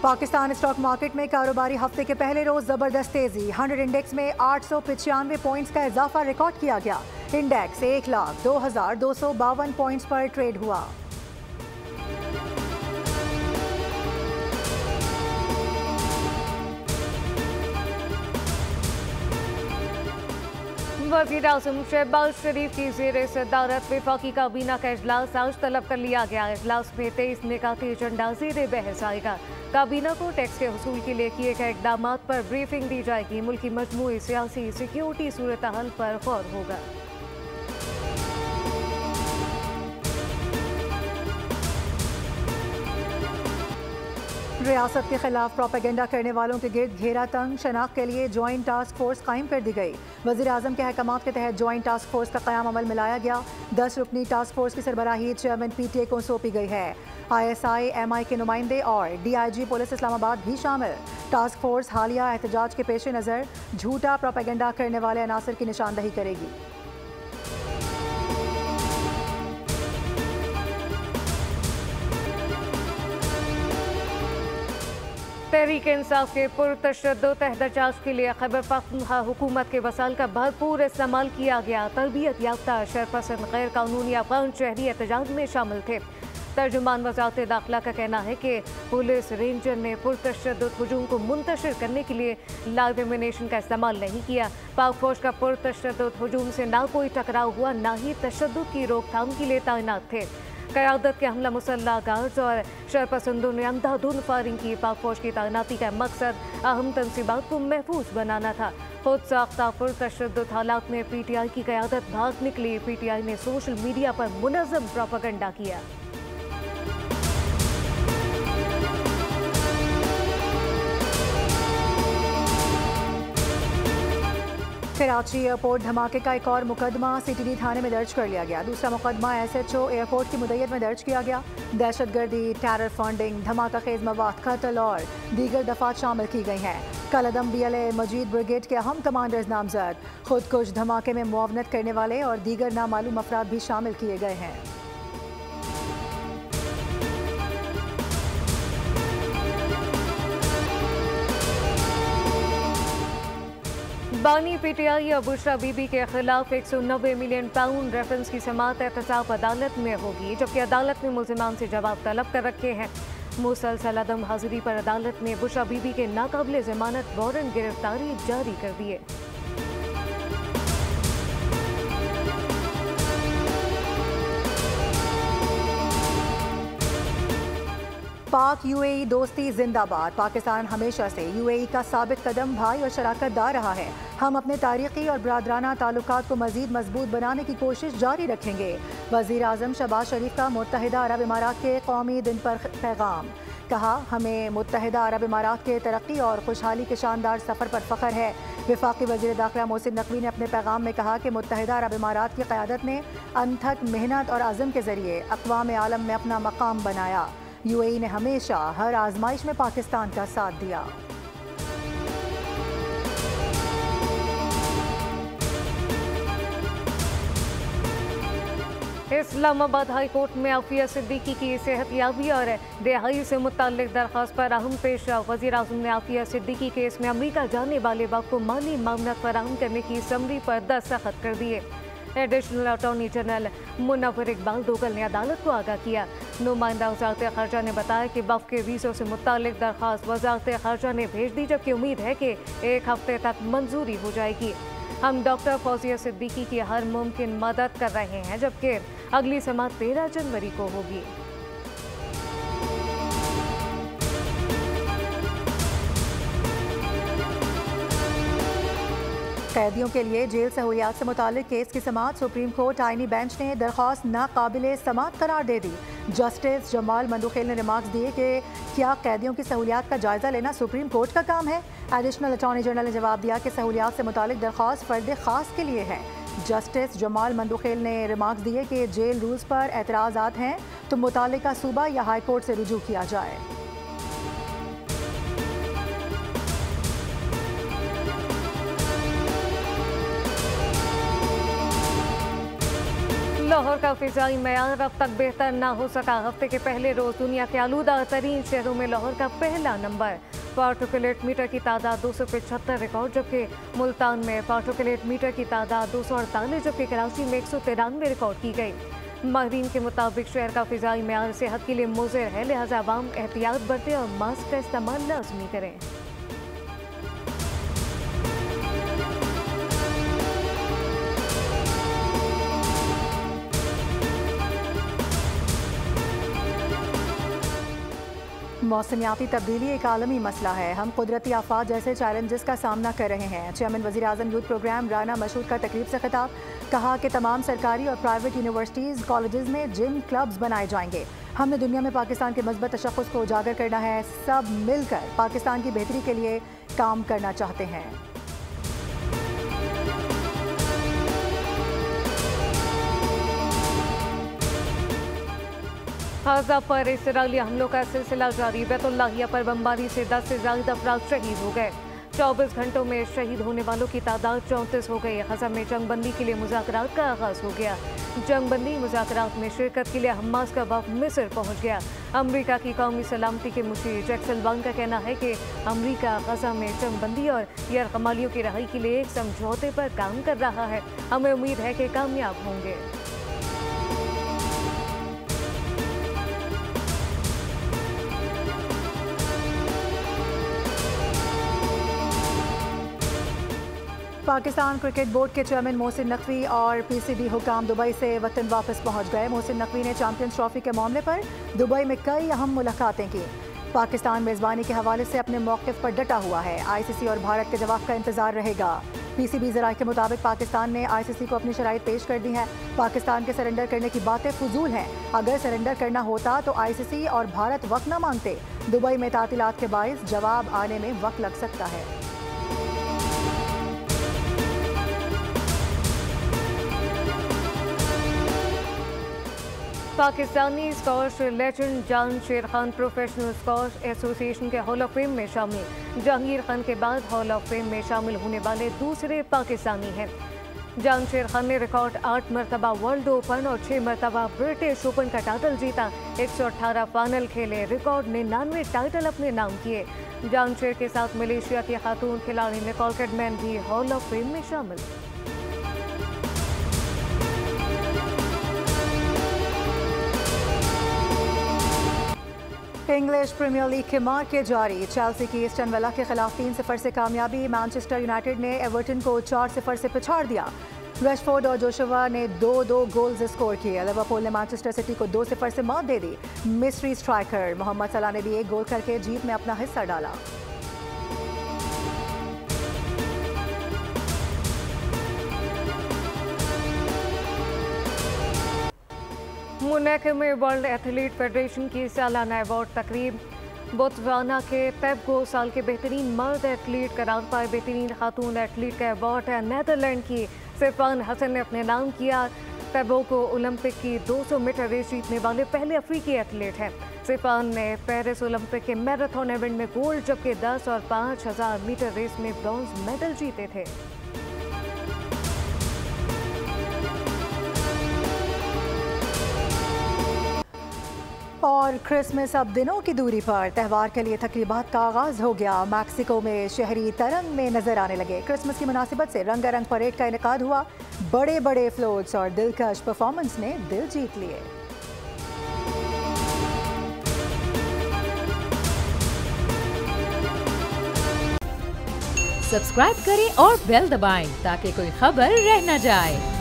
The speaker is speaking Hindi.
पाकिस्तान स्टॉक मार्केट में कारोबारी हफ्ते के पहले रोज जबरदस्त तेजी। 100 इंडेक्स में 895 पॉइंट्स का इजाफा रिकॉर्ड किया गया। इंडेक्स 1,02,252 पॉइंट्स पर ट्रेड हुआ। वज़ीर-ए-आज़म शहबाज शरीफ की ज़ेर सदारत वफाकी काबीना का इजलास आज तलब कर लिया गया। इजलास में 23 निकाती एजेंडा ज़ेर बहस आएगा। काबीना को टैक्स के हसूल के लिए किए गए इकदाम पर ब्रीफिंग दी जाएगी। मुल्क की मजमूई सियासी सिक्योरिटी सूरत हाल पर गौर होगा। रियासत के खिलाफ प्रोपेगेंडा करने वालों के गिर्द घेरा तंग। शनाख्त के लिए ज्वाइंट टास्क फोर्स कायम कर दी गई। वज़ीर-ए-आज़म के अहकामात के तहत ज्वाइंट टास्क फोर्स का क़याम अमल में लाया गया। 10 रुकनी टास्क फोर्स की सरबराही चेयरमैन PTA को सौंपी गई है। ISI, MI के नुमाइंदे और DIG पुलिस इस्लामाबाद भी शामिल। टास्क फोर्स हालिया एहतजाज के पेश नज़र झूठा प्रोपेगेंडा करने वाले अनासर की निशानदही करेगी। तहरीक इंसाफ के पुरतशद्दुद एहतजाज के लिए खैबर पख्तूनख्वा हुकूमत के वसाइल का भरपूर इस्तेमाल किया गया। तरबियत याफ्ता शरपसंद गैर कानूनी अफगान शहरी एहतजाज में शामिल थे। तर्जुमान वज़ारत दाखिला का कहना है कि पुलिस रेंजर ने पुरतशद्दुद हुजूम को मुंतशिर करने के लिए लाइव एमिनेशन का इस्तेमाल नहीं किया। पाक फौज का पुरतशद्दुद हुजूम से ना कोई टकराव हुआ, ना ही तशद्दुद की रोकथाम के लिए तैनात थे। क़यादत के हमला मुसल्लह गार्ड्स और शरपसंदों ने अंधाधुंध फायरिंग की। पाक फौज की तैनाती का मकसद अहम तंसीबात को महफूज बनाना था। खुद साख्ता पुरतशद्दुद हालात में PTI की क़यादत भाग निकली। PTI ने सोशल मीडिया पर मुनज़्ज़म प्रोपेगेंडा किया। कराची एयरपोर्ट धमाके का एक और मुकदमा CTD थाने में दर्ज कर लिया गया। दूसरा मुकदमा SHO एयरपोर्ट की मुद्दत में दर्ज किया गया। दहशतगर्दी, टेरर फंडिंग, धमाका खेज मवाद, कत्ल और दीगर दफात शामिल की गई हैं। कलअदम BLA मजीद ब्रिगेड के अहम कमांडर्स नामजद। खुदकुश धमाके में मुआवनत करने वाले और दीगर नामालूम अफराद भी शामिल किए गए हैं। बानी PTI बुशरा बीबी के खिलाफ 190 मिलियन पाउंड रेफरेंस की समाअत एहतसाब अदालत में होगी, जबकि अदालत ने मुल्जिमान से जवाब तलब कर रखे हैं। मुसलसल अदम हाजिरी पर अदालत ने बुशरा बीबी के नाकाबिले जमानत वारंट गिरफ्तारी जारी कर दिए। पाक UAE दोस्ती जिंदाबाद। पाकिस्तान हमेशा से UAE का साबित कदम भाई और शराकतदार रहा है। हम अपने तारीखी और बरादराना ताल्लुकात को मजीद मजबूत बनाने की कोशिश जारी रखेंगे। वज़ीर-ए-आज़म शहबाज शरीफ का मुत्तहिदा अरब इमारात के कौमी दिन पर पैगाम। कहा, हमें मुत्तहिदा अरब इमारात के तरक्की और खुशहाली के शानदार सफ़र पर फ़ख्र है। वफाकी वज़ीर दाखिला मोहसिन नकवी ने अपने पैगाम में कहा कि मुत्तहिदा अरब इमारात की क़यादत ने अनथक मेहनत और अज़म के ज़रिए अक़वाम आलम में अपना मकाम बनाया। UAE ने हमेशा हर आजमाइश में पाकिस्तान का साथ दिया। इस्लामाबाद हाई कोर्ट में आफिया सिद्दीकी की सेहतयाबी और रिहाई से मुताल्लिक दरख्वास्त पर अहम पेशा। वज़ीर-ए-आज़म ने आफिया सिद्दीकी केस में अमरीका जाने वाले वक्त को माली मामला फराहम करने की समरी पर दस्तखत कर दिए। Additional attorney general Munawar Iqbal Dogal ने अदालत को आगाह किया। नुमाइंदा वज़ारत ख़ारजा ने बताया कि वफ़ के वीज़ों से मुताल्लिक दरख्वास्त वज़ारत ख़ारजा ने भेज दी, जबकि उम्मीद है कि 1 हफ्ते तक मंजूरी हो जाएगी। हम डॉक्टर फौजिया सिद्दीकी की हर मुमकिन मदद कर रहे हैं, जबकि अगली समाअत 13 जनवरी को होगी। कैदियों के लिए जेल सहूलियात से मुताल्लिक केस की समाअत सुप्रीम कोर्ट आईनी बेंच ने दरख्वास्त नाकाबिले समाअत करार दे दी। जस्टिस जमाल मंदुखेल ने रिमार्क्स दिए कि क्या कैदियों की सहूलियात का जायजा लेना सुप्रीम कोर्ट का काम है। एडिशनल अटॉर्नी जनरल ने जवाब दिया कि सहूलियात से मुताल्लिक दरख्वास्त फ़र्द ख़ास के लिए है। जस्टिस जमाल मंदुखेल ने रिमार्क्स दिए कि जेल रूल्स पर एतराज़ात हैं तो मुताल्लिका सूबा या हाई कोर्ट से रुजू किया जाए। लाहौर का फिजाई मयार अब तक बेहतर ना हो सका। हफ्ते के पहले रोज दुनिया के आलूदा तरीन शहरों में लाहौर का पहला नंबर। पार्टिकुलेट मीटर की तादाद 275 रिकॉर्ड, जबकि मुल्तान में पार्टिकुलेट मीटर की तादाद 248, जबकि कराची में 193 रिकॉर्ड की गई। माहिरीन के मुताबिक शहर का फिजाई मयार सेहत के लिए मुज़र है, लिहाजा आवाम एहतियात बरतें और मास्क का इस्तेमाल लाजमी करें। मौसमियाती तब्दीली एक आलमी मसला है। हम कुदरती आफात जैसे चैलेंजेस का सामना कर रहे हैं। चेयरमैन वज़ीर आज़म यूथ प्रोग्राम राना मशहूद का तकरीब से खिताब, कहा कि तमाम सरकारी और प्राइवेट यूनिवर्सिटीज़ कॉलेजेस में जिम क्लब्स बनाए जाएंगे। हमने दुनिया में पाकिस्तान के मज़बूत तशख़्ख़ुस को उजागर करना है। सब मिलकर पाकिस्तान की बेहतरी के लिए काम करना चाहते हैं। गाज़ा पर इसराइली हमलों का सिलसिला जारी। बैतुल्लाहिया पर बमबारी से 10 से ज़्यादा अफराद शहीद हो गए। 24 घंटों में शहीद होने वालों की तादाद 34 हो गई। गाज़ा में जंगबंदी के लिए मुज़ाकरात का आगाज़ हो गया। जंगबंदी मुज़ाकरात में शिरकत के लिए हमास का वफ़द मिस्र पहुँच गया। अमरीका की कौमी सलामती के मुशीर जैक सल्वान का कहना है कि अमरीका गाज़ा में जंगबंदी और यरगमालियों की रहाई के लिए एक समझौते पर काम कर रहा है। हमें उम्मीद है कि कामयाब होंगे। पाकिस्तान क्रिकेट बोर्ड के चेयरमैन मोहसिन नकवी और पीसीबी हुकाम दुबई से वतन वापस पहुंच गए। मोहसिन नकवी ने चैंपियंस ट्रॉफी के मामले पर दुबई में कई अहम मुलाकातें की। पाकिस्तान मेज़बानी के हवाले से अपने मौक़िफ़ पर डटा हुआ है। आईसीसी और भारत के जवाब का इंतजार रहेगा। पीसीबी ज़राए के मुताबिक पाकिस्तान ने आईसीसी को अपनी शराइत पेश कर दी है। पाकिस्तान के सरेंडर करने की बातें फजूल हैं। अगर सरेंडर करना होता तो आईसीसी और भारत वक्त न मांगते। दुबई में तातीलात के बाइस जवाब आने में वक्त लग सकता है। Pakistani squash legend Jamshed Khan professional squash association के हॉल ऑफ फेम में शामिल। जहांगीर खान के बाद हॉल ऑफ फेम में शामिल होने वाले दूसरे पाकिस्तानी हैं। जामशेद खान ने रिकॉर्ड 8 मरतबा वर्ल्ड ओपन और 6 मरतबा ब्रिटिश ओपन का टाइटल जीता। 118 फाइनल खेले, रिकॉर्ड 99 टाइटल अपने नाम किए। जामशेद के साथ मलेशिया की खातून खिलाड़ी निकोल किडमैन भी हॉल ऑफ फेम में शामिल। इंग्लिश प्रीमियर लीग के मार्के जारी। चेल्सी की एस्टन विला के खिलाफ 3-0 से कामयाबी। मैनचेस्टर यूनाइटेड ने एवर्टन को 4-0 से पिछाड़ दिया। रैशफोर्ड और जोशुआ ने 2-2 गोल्स स्कोर किए। लिवरपूल ने मैनचेस्टर सिटी को 2-0 से मात दे दी। मिस्ट्री स्ट्राइकर मोहम्मद सलाह ने भी 1 गोल करके जीत में अपना हिस्सा डाला। मुनैक में वर्ल्ड एथलीट फेडरेशन की सालाना अवार्ड तकरीब। बोत्सवाना के तेबगो साल के बेहतरीन मर्द एथलीट करार पाए। बेहतरीन खातून एथलीट का अवार्ड नीदरलैंड की सिफान हसन ने अपने नाम किया। तेबगो ओलंपिक की 200 मीटर रेस जीतने वाले पहले अफ्रीकी एथलीट हैं। सिफान ने पेरिस ओलंपिक के मैराथन इवेंट में गोल्ड, जबकि 10 और 5000 मीटर रेस में ब्रॉन्ज मेडल जीते थे। और क्रिसमस अब दिनों की दूरी पर त्यौहार के लिए तकरीबात का आगाज़ हो गया। मैक्सिको में शहरी तरंग में नजर आने लगे। क्रिसमस की मुनासिबत से रंगारंग परेड का इनेकाद हुआ। बड़े बड़े फ्लोट्स और दिलकश परफॉर्मेंस ने दिल जीत लिए। सब्सक्राइब करें और बेल दबाएं ताकि कोई खबर रह न जाए।